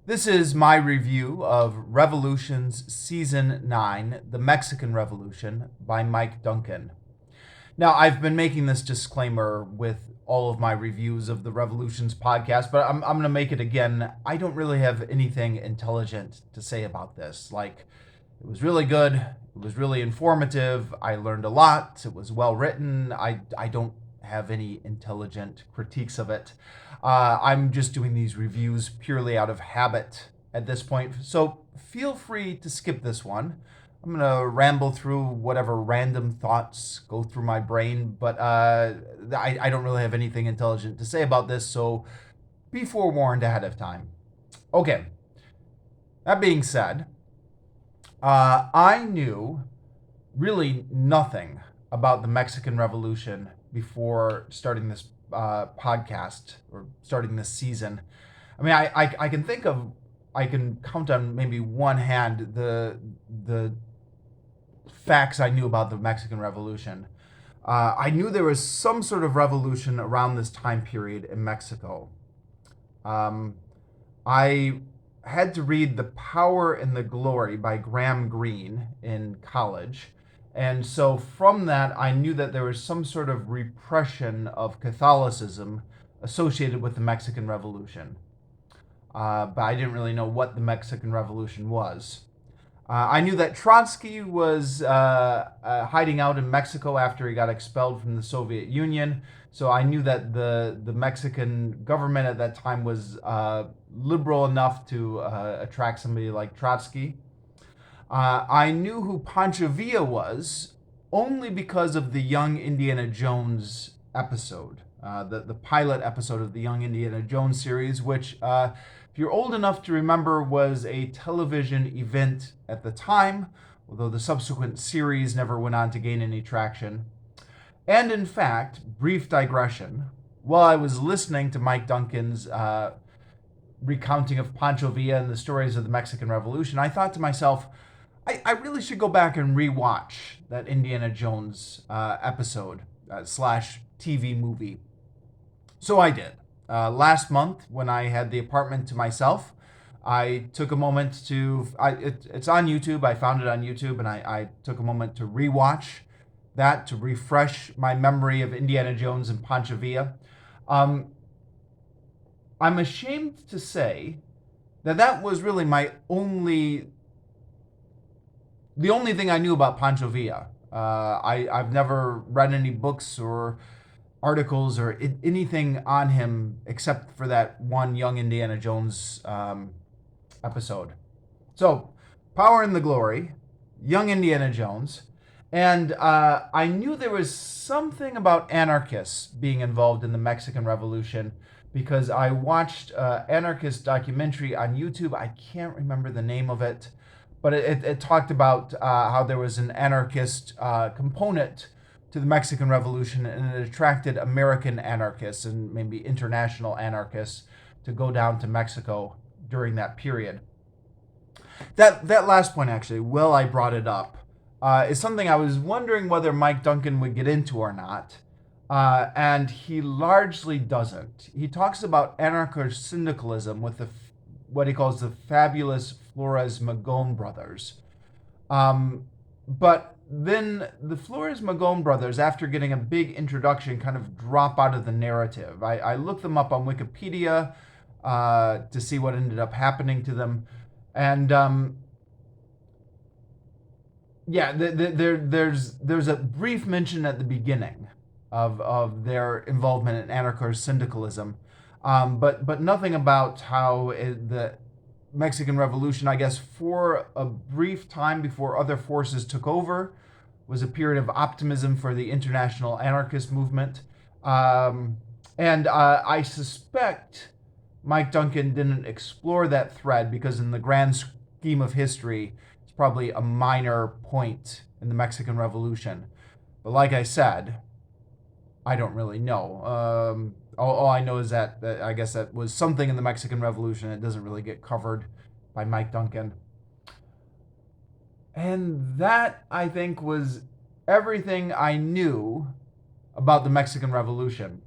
This is my review of Revolutions Season 9, The Mexican Revolution by Mike Duncan. Now, I've been making this disclaimer with all of my reviews of the Revolutions podcast, but I'm going to make it again. I don't really have anything intelligent to say about this. It was really good. It was really informative. I learned a lot. It was well written. I don't have any intelligent critiques of it. I'm just doing these reviews purely out of habit at this point. So feel free to skip this one. I'm going to ramble through whatever random thoughts go through my brain, but I don't really have anything intelligent to say about this, so be forewarned ahead of time. Okay, that being said, I knew really nothing about the Mexican Revolution before starting this podcast or starting this season. I mean, I can think of, I can count on maybe one hand the facts I knew about the Mexican Revolution. I knew there was some sort of revolution around this time period in Mexico. Um, I had to read The Power and the Glory by Graham Greene in college. And so from that, I knew that there was some sort of repression of Catholicism associated with the Mexican Revolution. But I didn't really know what the Mexican Revolution was. I knew that Trotsky was hiding out in Mexico after he got expelled from the Soviet Union. So I knew that the Mexican government at that time was liberal enough to attract somebody like Trotsky. I knew who Pancho Villa was only because of the Young Indiana Jones episode, the pilot episode of the Young Indiana Jones series, which, if you're old enough to remember, was a television event at the time, although the subsequent series never went on to gain any traction. And in fact, brief digression, while I was listening to Mike Duncan's recounting of Pancho Villa and the stories of the Mexican Revolution, I thought to myself, I really should go back and rewatch that Indiana Jones episode slash TV movie. So I did. Last month, when I had the apartment to myself, I took a moment to. It's on YouTube. I found it on YouTube, and I took a moment to rewatch that to refresh my memory of Indiana Jones and Pancho Villa. Um, I'm ashamed to say that that was really the only thing I knew about Pancho Villa. I've never read any books or articles or anything on him except for that one Young Indiana Jones episode. So, Power and the Glory, Young Indiana Jones, and I knew there was something about anarchists being involved in the Mexican Revolution because I watched an anarchist documentary on YouTube. I can't remember the name of it, but it talked about how there was an anarchist component to the Mexican Revolution, and it attracted American anarchists and maybe international anarchists to go down to Mexico during that period. That last point, actually, Will, I brought it up, is something I was wondering whether Mike Duncan would get into or not, and he largely doesn't. He talks about anarcho-syndicalism with what he calls the fabulous Flores Magón brothers. But then the Flores Magón brothers, after getting a big introduction, kind of drop out of the narrative. I looked them up on Wikipedia to see what ended up happening to them. And yeah, there's a brief mention at the beginning of their involvement in anarcho-syndicalism, but nothing about how the Mexican Revolution, I guess, for a brief time before other forces took over, was a period of optimism for the international anarchist movement. And I suspect Mike Duncan didn't explore that thread because, in the grand scheme of history, it's probably a minor point in the Mexican Revolution. But like I said, I don't really know. All I know is that I guess that was something in the Mexican Revolution that doesn't really get covered by Mike Duncan. And that, I think, was everything I knew about the Mexican Revolution.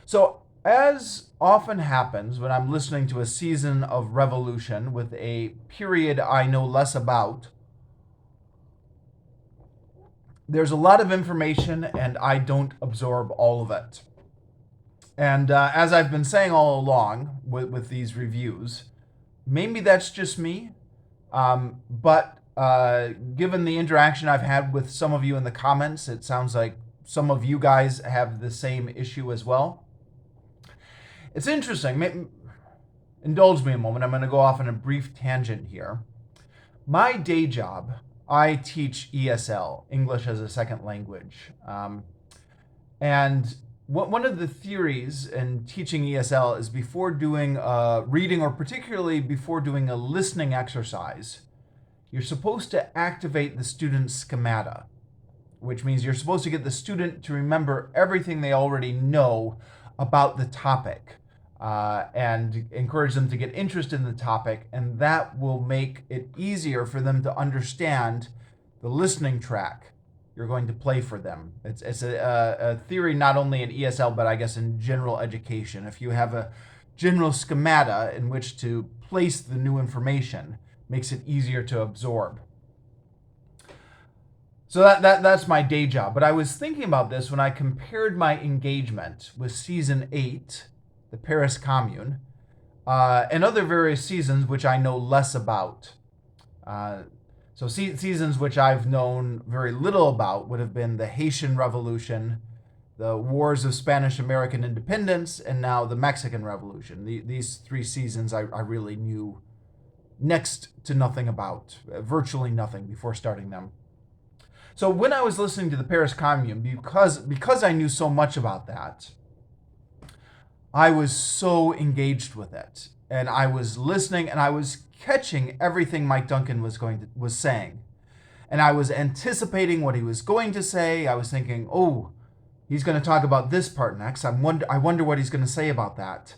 So As often happens when I'm listening to a season of Revolution with a period I know less about, there's a lot of information and I don't absorb all of it. And as I've been saying all along with these reviews, maybe that's just me, but given the interaction I've had with some of you in the comments, it sounds like some of you guys have the same issue as well. It's interesting. Indulge me a moment. I'm going to go off on a brief tangent here. My day job, I teach ESL, English as a Second Language. And one of the theories in teaching ESL is before doing a reading, or particularly before doing a listening exercise, you're supposed to activate the student's schemata, which means you're supposed to get the student to remember everything they already know about the topic, and encourage them to get interested in the topic, and that will make it easier for them to understand the listening track you're going to play for them. It's a theory not only in ESL, but I guess in general education. If you have a general schemata in which to place the new information, makes it easier to absorb. So that's my day job. But I was thinking about this when I compared my engagement with season 8, the Paris Commune, and other various seasons which I know less about. So seasons which I've known very little about would have been the Haitian Revolution, the Wars of Spanish-American Independence, and now the Mexican Revolution. These 3 seasons I really knew next to nothing about, virtually nothing before starting them. So when I was listening to the Paris Commune, because I knew so much about that, I was so engaged with it, and I was listening, and I was catching everything Mike Duncan was saying, and I was anticipating what he was going to say. I was thinking, oh, he's going to talk about this part next. I wonder what he's going to say about that.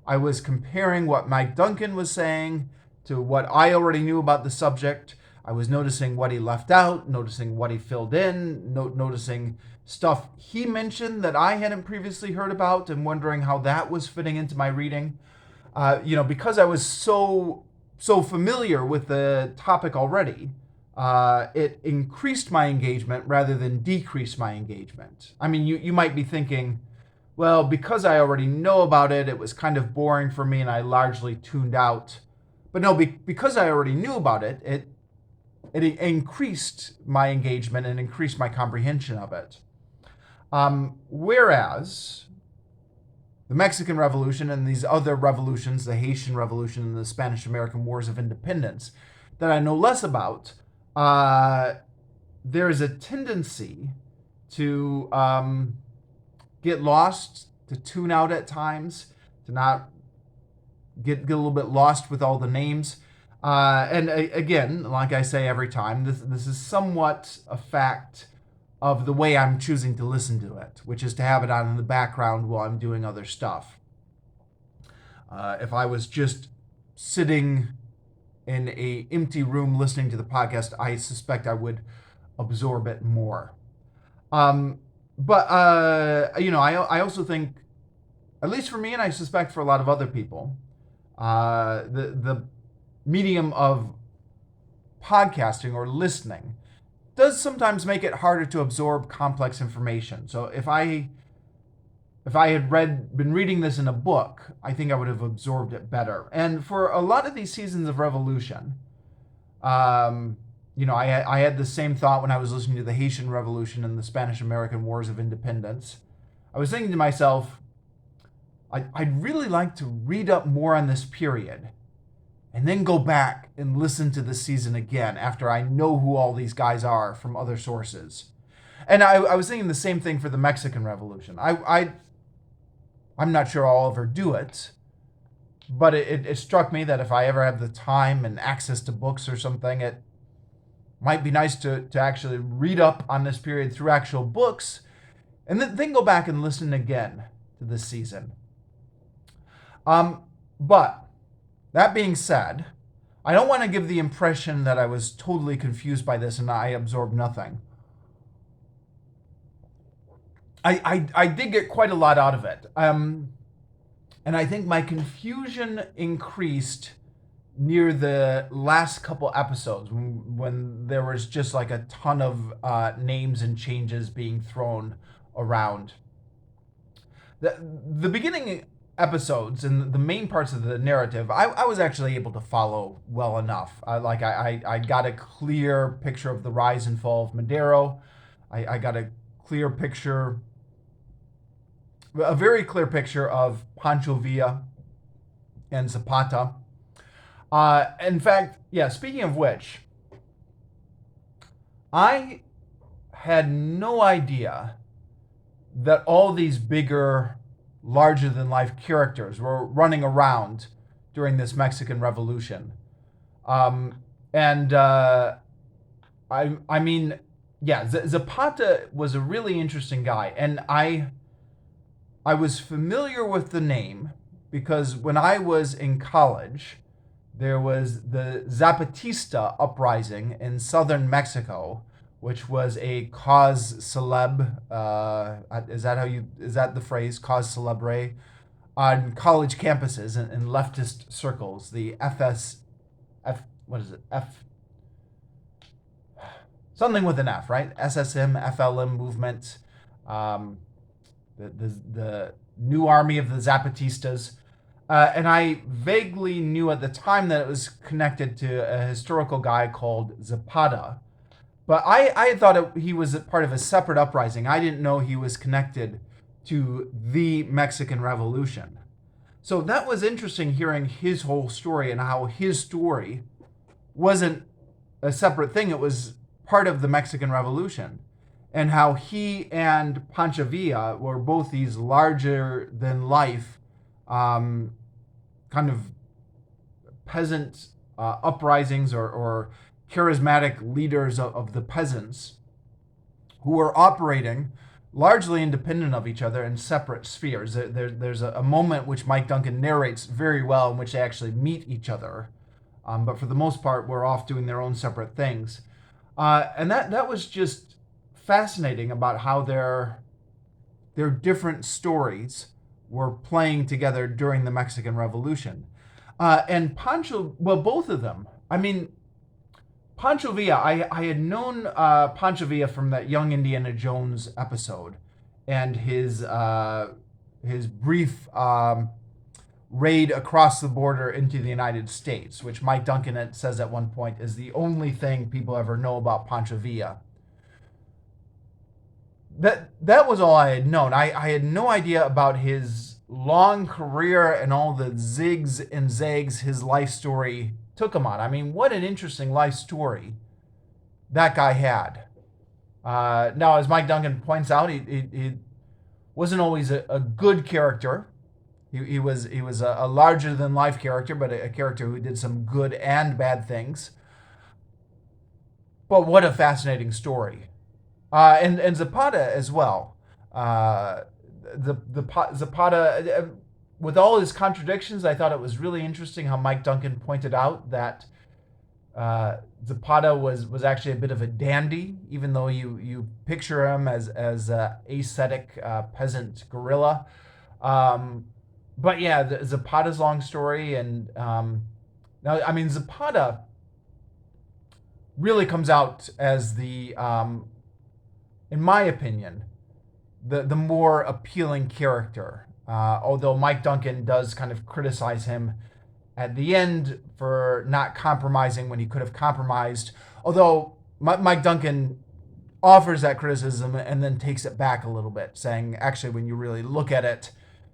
I was comparing what Mike Duncan was saying to what I already knew about the subject. I was noticing what he left out, noticing what he filled in, noticing stuff he mentioned that I hadn't previously heard about, and wondering how that was fitting into my reading. Because I was so familiar with the topic already, it increased my engagement rather than decreased my engagement. I mean, you might be thinking, well, because I already know about it, it was kind of boring for me and I largely tuned out. But no, because I already knew about it, it increased my engagement and increased my comprehension of it. Whereas the Mexican Revolution and these other revolutions, the Haitian Revolution and the Spanish-American Wars of Independence, that I know less about, there is a tendency to get lost, to tune out at times, to not get a little bit lost with all the names. And again, like I say every time, this is somewhat a fact of the way I'm choosing to listen to it, which is to have it on in the background while I'm doing other stuff. If I was just sitting in an empty room listening to the podcast, I suspect I would absorb it more. I also think, at least for me, and I suspect for a lot of other people, the medium of podcasting or listening does sometimes make it harder to absorb complex information. So if I had been reading this in a book, I think I would have absorbed it better. And for a lot of these seasons of Revolution, I had the same thought when I was listening to the Haitian Revolution and the Spanish-American Wars of Independence. I was thinking to myself, I'd really like to read up more on this period and then go back and listen to the season again after I know who all these guys are from other sources. And I was thinking the same thing for the Mexican Revolution. I'm not sure I'll ever do it, but it struck me that if I ever have the time and access to books or something, it might be nice to actually read up on this period through actual books and then go back and listen again to this season. But that being said, I don't want to give the impression that I was totally confused by this and I absorbed nothing. I did get quite a lot out of it. And I think my confusion increased near the last couple episodes when there was just like a ton of names and changes being thrown around. The beginning episodes and the main parts of the narrative, I was actually able to follow well enough. I got a clear picture of the rise and fall of Madero. I got a very clear picture of Pancho Villa and Zapata. In fact, yeah, speaking of which, I had no idea that all these bigger, larger than life characters were running around during this Mexican Revolution. And I mean, yeah, Zapata was a really interesting guy, and I was familiar with the name because when I was in college, there was the Zapatista uprising in southern Mexico, which was a cause célèbre. Is that the phrase, cause célèbre? On college campuses in leftist circles, the what is it? Something with an F, right? SSM, FLM movement. The new army of the Zapatistas. And I vaguely knew at the time that it was connected to a historical guy called Zapata. But I thought he was a part of a separate uprising. I didn't know he was connected to the Mexican Revolution. So that was interesting hearing his whole story and how his story wasn't a separate thing. It was part of the Mexican Revolution. And how he and Pancho Villa were both these larger than life kind of peasant uprisings or charismatic leaders of the peasants who were operating largely independent of each other in separate spheres. There's a moment which Mike Duncan narrates very well in which they actually meet each other. But for the most part, we're off doing their own separate things. And that was just fascinating about how their different stories were playing together during the Mexican Revolution. And both of them. I mean, Pancho Villa, I had known Pancho Villa from that Young Indiana Jones episode and his brief raid across the border into the United States, which Mike Duncan says at one point is the only thing people ever know about Pancho Villa. That was all I had known. I had no idea about his long career and all the zigs and zags his life story took him on. I mean, what an interesting life story that guy had. Now, as Mike Duncan points out, he wasn't always a good character. He was a larger than life character, but a character who did some good and bad things. But what a fascinating story. And Zapata as well. Zapata, with all his contradictions, I thought it was really interesting how Mike Duncan pointed out that Zapata was actually a bit of a dandy, even though you picture him as ascetic peasant guerrilla. But yeah, Zapata's long story, and now I mean Zapata really comes out as the in my opinion, the more appealing character. Although Mike Duncan does kind of criticize him at the end for not compromising when he could have compromised. Although Mike Duncan offers that criticism and then takes it back a little bit, saying, actually, when you really look at it,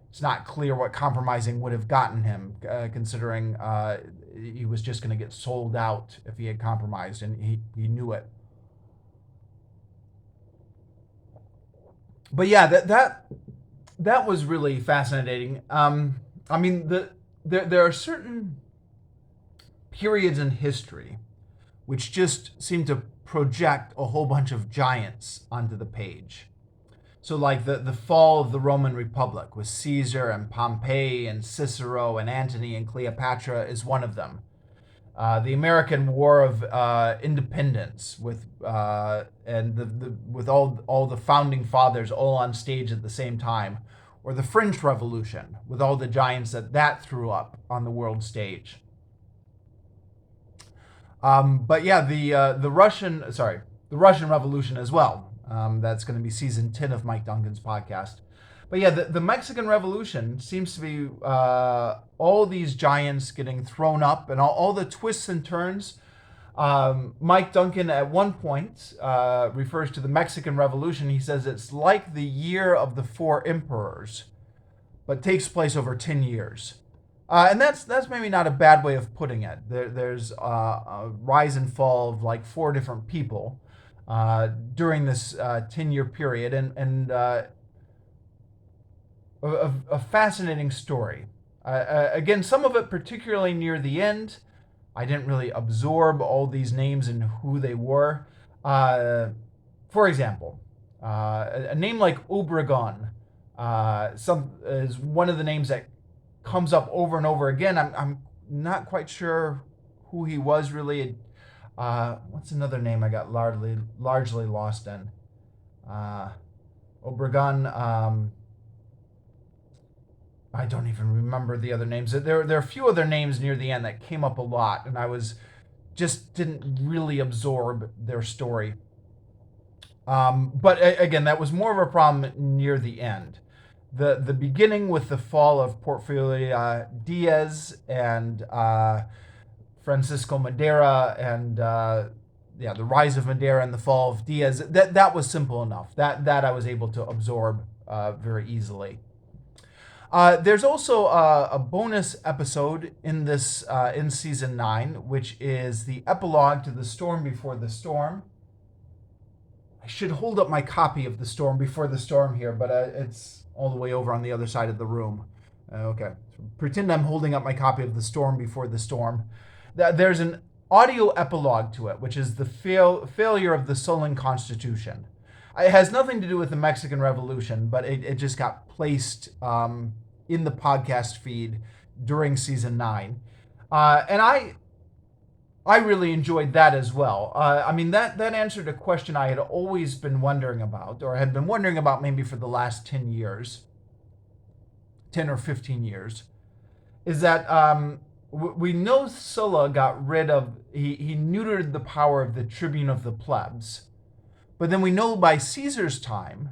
it's not clear what compromising would have gotten him, considering he was just going to get sold out if he had compromised, and he knew it. But yeah, that was really fascinating. I mean, there are certain periods in history which just seem to project a whole bunch of giants onto the page. So like the fall of the Roman Republic with Caesar and Pompey and Cicero and Antony and Cleopatra is one of them. The American War of Independence with with all the founding fathers all on stage at the same time or the French Revolution, with all the giants that threw up on the world stage. But yeah, the Russian Revolution as well. That's going to be season 10 of Mike Duncan's podcast. But yeah, the Mexican Revolution seems to be all these giants getting thrown up and all the twists and turns. Mike Duncan at one point refers to the Mexican Revolution. He says it's like the year of the four emperors, but takes place over 10 years. And that's maybe not a bad way of putting it. There's a rise and fall of like four different people during this 10-year period, and a fascinating story. Again, some of it particularly near the end. I didn't really absorb all these names and who they were. For example, a name like Obregon is one of the names that comes up over and over again. I'm not quite sure who he was really. What's another name I got largely lost in? Obregon. I don't even remember the other names. There are a few other names near the end that came up a lot, and I didn't really absorb their story. But again, that was more of a problem near the end. The beginning with the fall of Porfirio Diaz and Francisco Madera and the rise of Madera and the fall of Diaz, that was simple enough. That I was able to absorb very easily. There's also a bonus episode in this in season 9, which is the epilogue to The Storm Before the Storm. I should hold up my copy of The Storm Before the Storm here, but it's all the way over on the other side of the room. Okay, so pretend I'm holding up my copy of The Storm Before the Storm. There's an audio epilogue to it, which is the failure of the Sullan Constitution. It has nothing to do with the Mexican Revolution, but it just got placed in the podcast feed during season 9. And I really enjoyed that as well. I mean, that answered a question I had always been wondering about, or had been wondering about maybe for the last 10 years, 10 or 15 years, is that we know Sulla got rid of, he neutered the power of the tribune of the plebs. But then we know by Caesar's time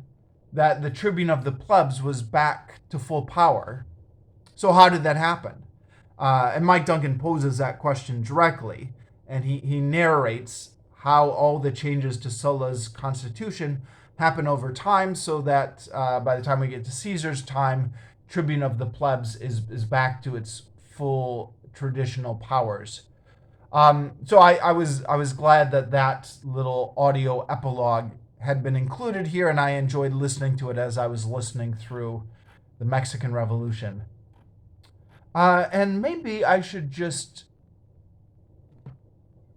that the tribune of the plebs was back to full power. So how did that happen? And Mike Duncan poses that question directly, and he narrates how all the changes to Sulla's constitution happen over time, so that by the time we get to Caesar's time, tribune of the plebs is back to its full traditional powers. So I was glad that little audio epilogue had been included here, and I enjoyed listening to it as I was listening through the Mexican Revolution. And maybe I should just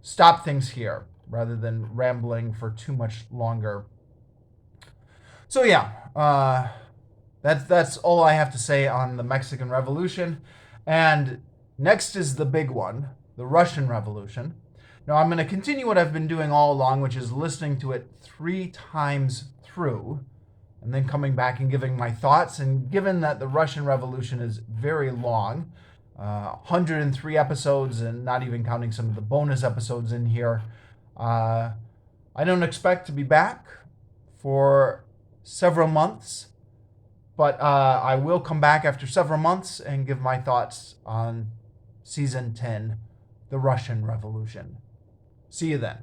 stop things here rather than rambling for too much longer. So yeah, that's all I have to say on the Mexican Revolution. And next is the big one, the Russian Revolution. Now, I'm going to continue what I've been doing all along, which is listening to it 3 times through, and then coming back and giving my thoughts. And given that the Russian Revolution is very long, 103 episodes, and not even counting some of the bonus episodes in here, I don't expect to be back for several months, but I will come back after several months and give my thoughts on Season 10, The Russian Revolution. See you then.